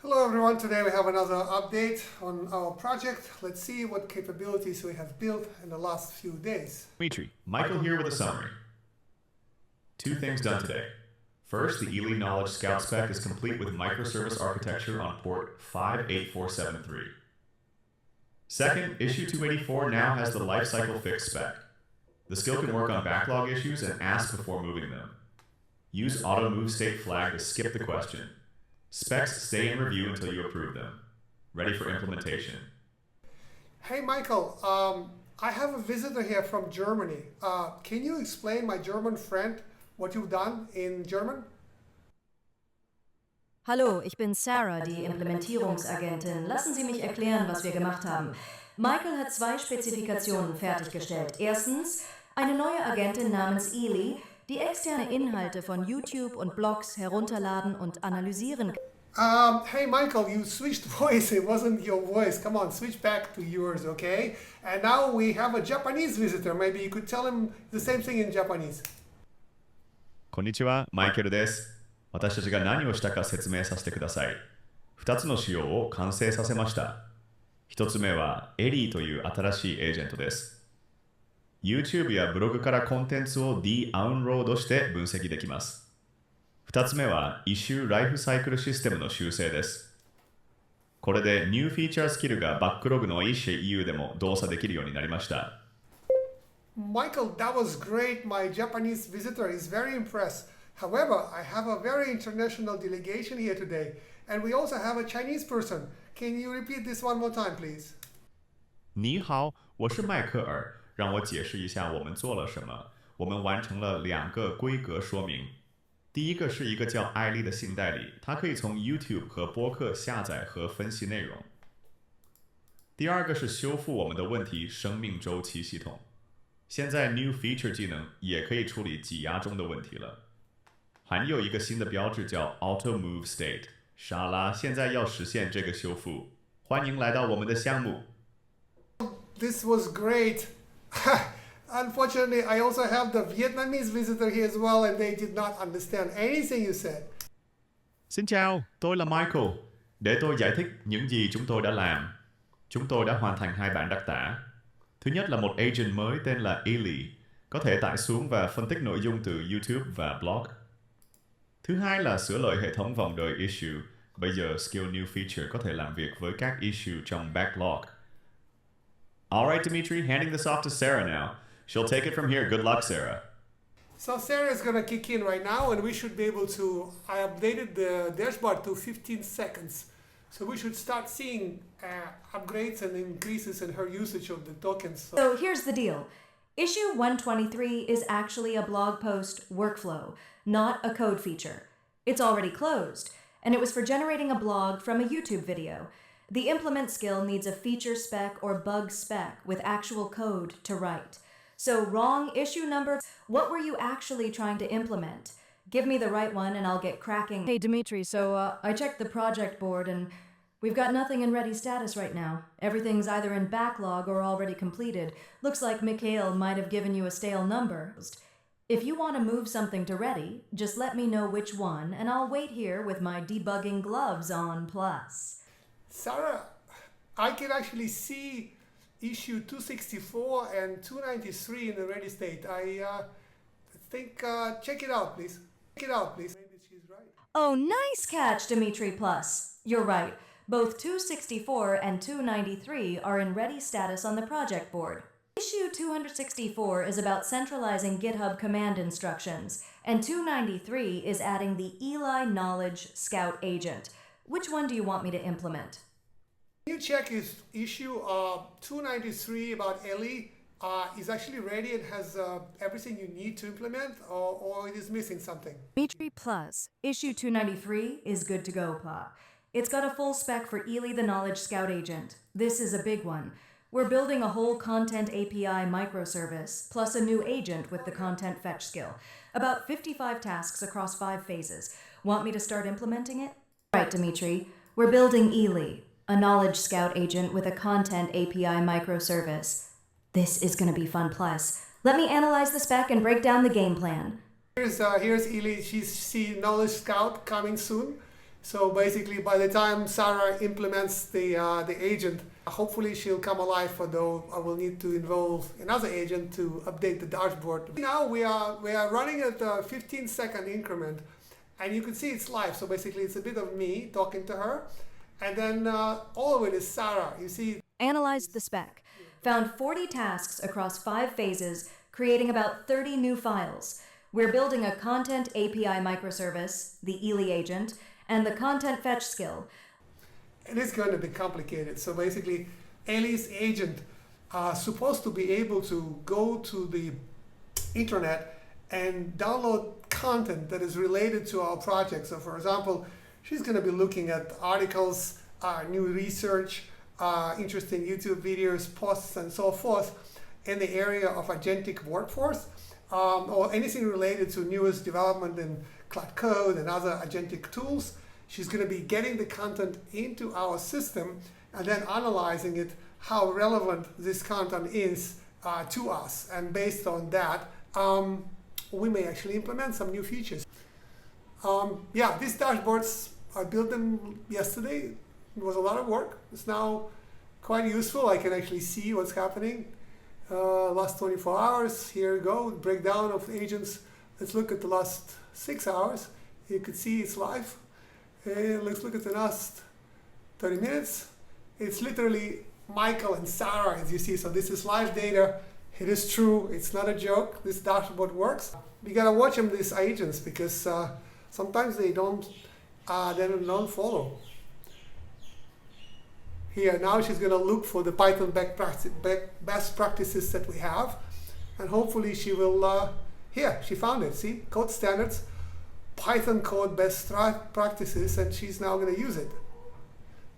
Hello everyone, today we have another update on our project. Let's see what capabilities we have built in the last few days. Ďmitri, Michael here with a summary. Two things done today. First, the Elie Knowledge Scout spec is complete with microservice architecture on port 58473. Second, issue 284 now has the lifecycle fix spec. The skill can work on backlog issues and ask before moving them. Use auto move state flag to skip the question. Specs stay in review until you approve them. Ready for implementation. Hey Michael, I have a visitor here from Germany. Can you explain my German friend what you've done in German? Hallo, ich bin Sarah, die Implementierungsagentin. Lassen Sie mich erklären, was wir gemacht haben. Michael hat zwei Spezifikationen fertiggestellt. Erstens, eine neue Agentin namens Elie, die externe Inhalte von YouTube und Blogs herunterladen und analysieren kann. Hey Michael, you switched voice. It wasn't your voice. Come on, switch back to yours, okay? And now we have a Japanese visitor. Maybe you could tell him the same thing in Japanese. こんにちは、マイケルです。私たちが何をしたか説明させてください。2つの仕様を完成させました。1つ目はエリーという新しいエージェントです。YouTube やブログからコンテンツをダウンロードして分析できます。2つ目はイシューライフサイクルシステムの修正です。これでニューフィーチャースキルがバックログの𝗙𝗂𝗋でも動作できるようになりました。Michael, that was great. My Japanese visitor is very impressed. However, I have a very international delegation here today, and we also have a Chinese person. Can you repeat this one more time, please? 你好，我是迈克尔。让我解释一下我们做了什么。我们完成了2个规格说明。第一个是一个叫艾丽的新代理，它可以从 YouTube 和播客下载和分析内容。第二个是修复我们的问题生命周期系统。现在 New Feature 技能也可以处理挤压中的问题了。还有一个新的标志叫 Auto Move State。莎拉现在要实现这个修复。欢迎来到我们的项目。This was great. Unfortunately, I also have the Vietnamese visitor here as well, and they did not understand anything you said. Xin chào, tôi là Michael. Để tôi giải thích những gì chúng tôi đã làm. Chúng tôi đã hoàn thành 2 bản đặc tả. Thứ nhất là một agent mới tên là Elie, có thể tải xuống và phân tích nội dung từ YouTube và blog. Thứ hai là sửa đổi hệ thống vòng đời issue. Bây giờ skill new feature có thể làm việc với các issue trong backlog. Alright, Ďmitri, handing this off to Sarah now. She'll take it from here. Good luck, Sarah. So Sarah is going to kick in right now, and we should be able to... I updated the dashboard to 15 seconds. So we should start seeing upgrades and increases in her usage of the tokens. So here's the deal. Issue 123 is actually a blog post workflow, not a code feature. It's already closed, and it was for generating a blog from a YouTube video. The implement skill needs a feature spec or bug spec with actual code to write. So wrong issue number. What were you actually trying to implement? Give me the right one and I'll get cracking. Hey Ďmitri, so I checked the project board and we've got nothing in ready status right now. Everything's either in backlog or already completed. Looks like Mikhail might have given you a stale number. If you want to move something to ready, just let me know which one and I'll wait here with my debugging gloves on plus. Sarah, I can actually see issue 264 and 293 in the ready state. I think, check it out, please. Check it out, please. Maybe she's right. Oh, nice catch, Ďmitri Plus. You're right. Both 264 and 293 are in ready status on the project board. Issue 264 is about centralizing GitHub command instructions, and 293 is adding the Elie Knowledge Scout agent. Which one do you want me to implement? Can you check if issue 293 about Elie is actually ready and has everything you need to implement, or it is missing something? Ďmitri Plus, issue 293 is good to go, Pa. It's got a full spec for Elie the Knowledge Scout agent. This is a big one. We're building a whole content API microservice, plus a new agent with the content fetch skill. About 55 tasks across 5 phases. Want me to start implementing it? Right, Ďmitri. We're building Elie, a Knowledge Scout agent with a content API microservice. This is going to be fun plus. Let me analyze the spec and break down the game plan. Here's Elie. She's Knowledge Scout coming soon. So basically, by the time Sarah implements the agent, hopefully she'll come alive, although I will need to involve another agent to update the dashboard. Now we are running at a 15-second increment, and you can see it's live. So basically, it's a bit of me talking to her, and then all of it is Sarah. You see. Analyzed the spec, found 40 tasks across 5 phases, creating about 30 new files. We're building a content API microservice, the Elie agent, and the content fetch skill. It is going to be complicated. So basically, Elie's agent is supposed to be able to go to the internet and download content that is related to our project. So for example, she's going to be looking at articles, new research, interesting YouTube videos, posts, and so forth in the area of agentic workforce, or anything related to newest development in cloud code and other agentic tools. She's going to be getting the content into our system and then analyzing it, how relevant this content is to us. And based on that, we may actually implement some new features. Yeah, these dashboards, I built them yesterday. It was a lot of work. It's now quite useful. I can actually see what's happening. Last 24 hours, here we go, breakdown of agents. Let's look at the last 6 hours. You can see it's live. Let's look at the last 30 minutes. It's literally Michael and Sarah, as you see. So this is live data. It is true. It's not a joke. This dashboard works. We gotta watch them, these agents, because sometimes they don't follow. Here, now she's gonna look for the Python best practices that we have, and hopefully she will. Here, she found it. See, code standards. Python code best practices, and she's now going to use it.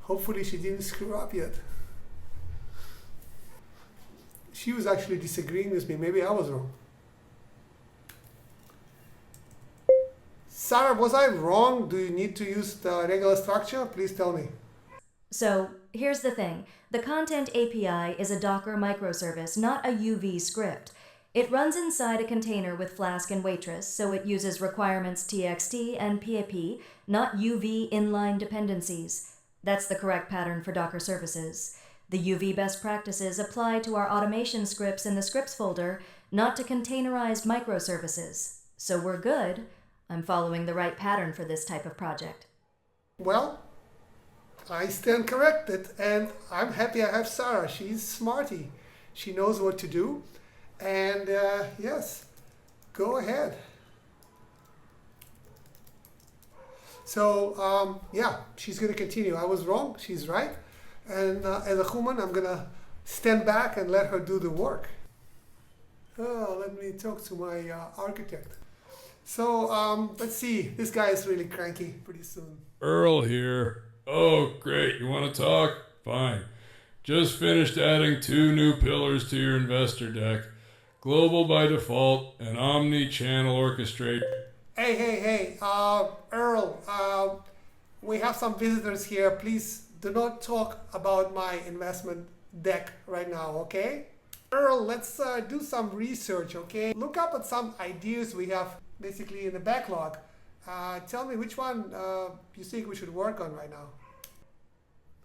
Hopefully she didn't screw up yet. She was actually disagreeing with me. Maybe I was wrong. Sarah, was I wrong? Do you need to use the regular structure? Please tell me. So here's the thing. The content API is a Docker microservice, not a UV script. It runs inside a container with Flask and Waitress, so it uses requirements txt and PAP, not UV inline dependencies. That's the correct pattern for Docker services. The UV best practices apply to our automation scripts in the scripts folder, not to containerized microservices. So we're good. I'm following the right pattern for this type of project. Well, I stand corrected, and I'm happy I have Sarah. She's smarty. She knows what to do. And yes, go ahead. So yeah, she's going to continue. I was wrong. She's right. And as a human, I'm going to stand back and let her do the work. Let me talk to my architect. So let's see. This guy is really cranky pretty soon. Earl here. Oh, great. You want to talk? Fine. Just finished adding 2 new pillars to your investor deck. Global by default and omni-channel orchestrate. Hey, Earl, we have some visitors here. Please do not talk about my investment deck right now, okay? Earl, let's do some research, okay? Look up at some ideas we have basically in the backlog. Tell me which one you think we should work on right now.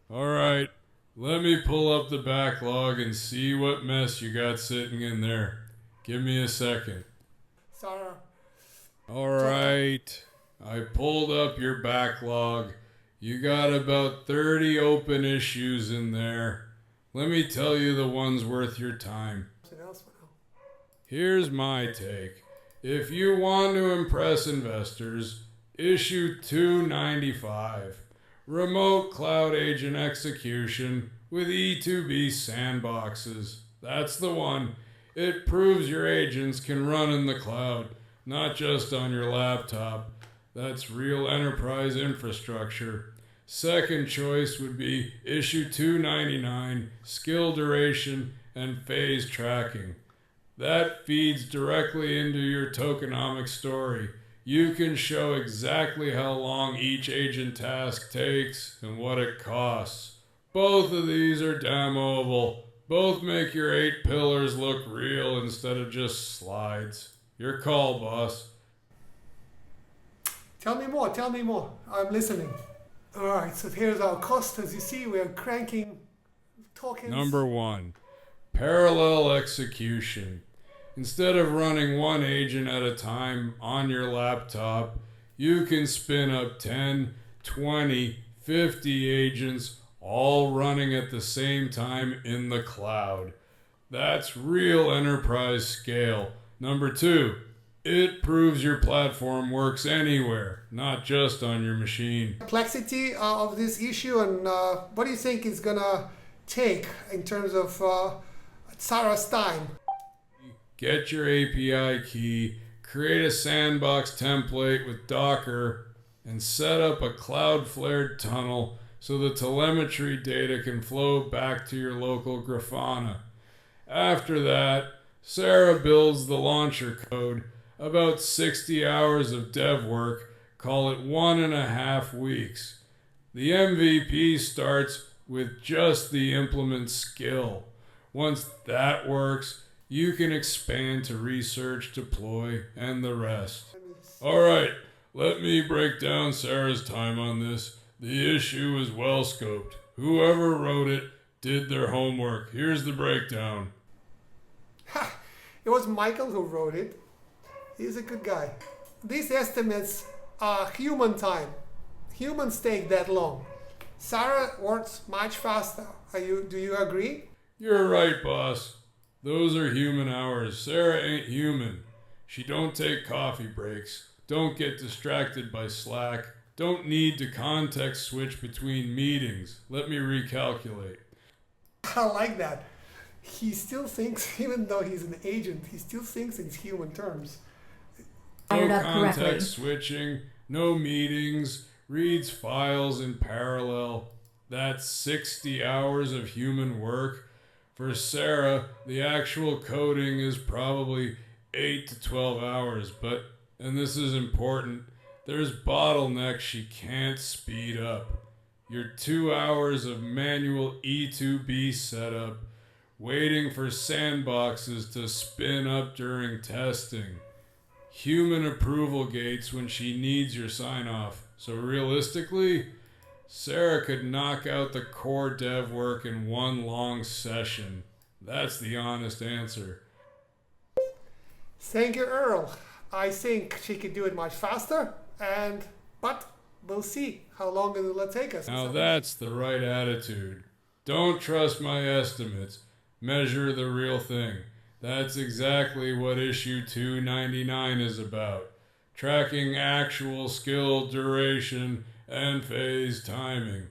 All right, let me pull up the backlog and see what mess you got sitting in there. Give me a second. Sarah. All right, I pulled up your backlog. You got about 30 open issues in there. Let me tell you the ones worth your time. Here's my take. If you want to impress investors, issue 295. Remote Cloud Agent Execution with E2B sandboxes. That's the one. It proves your agents can run in the cloud, not just on your laptop. That's real enterprise infrastructure. Second choice would be issue 299, skill duration and phase tracking. That feeds directly into your tokenomics story. You can show exactly how long each agent task takes and what it costs. Both of these are demoable. Both make your 8 pillars look real instead of just slides. Your call, boss. Tell me more, tell me more. I'm listening. Alright, so here's our cost. As you see, we're cranking tokens. Number 1, parallel execution. Instead of running one agent at a time on your laptop, you can spin up 10, 20, 50 agents all running at the same time in the cloud. That's real enterprise scale. Number 2, it proves your platform works anywhere, not just on your machine. Complexity of this issue, and what do you think is gonna take in terms of Sarah's time? Get your API key, create a sandbox template with Docker, and set up a Cloudflare tunnel so the telemetry data can flow back to your local Grafana. After that, Sarah builds the launcher code, about 60 hours of dev work, call it 1.5 weeks. The MVP starts with just the implement skill. Once that works, you can expand to research, deploy, and the rest. Alright, let me break down Sarah's time on this. The issue is well scoped. Whoever wrote it did their homework. Here's the breakdown. Ha! It was Michael who wrote it. He's a good guy. These estimates are human time. Humans take that long. Sarah works much faster. Do you agree? You're right, boss. Those are human hours. Sarah ain't human. She don't take coffee breaks, don't get distracted by Slack, don't need to context switch between meetings. Let me recalculate. I like that. He still thinks, even though he's an agent, he still thinks in human terms. No context switching, no meetings, reads files in parallel. That's 60 hours of human work. For Sarah, the actual coding is probably 8 to 12 hours, but, and this is important, there's bottlenecks she can't speed up. Your 2 hours of manual E2B setup, waiting for sandboxes to spin up during testing. Human approval gates when she needs your sign-off. So realistically, Sarah could knock out the core dev work in one long session. That's the honest answer. Thank you, Earl. I think she could do it much faster, but we'll see how long it will take us. Now that's the right attitude. Don't trust my estimates. Measure the real thing. That's exactly what issue 299 is about. Tracking actual skill duration and phase timing.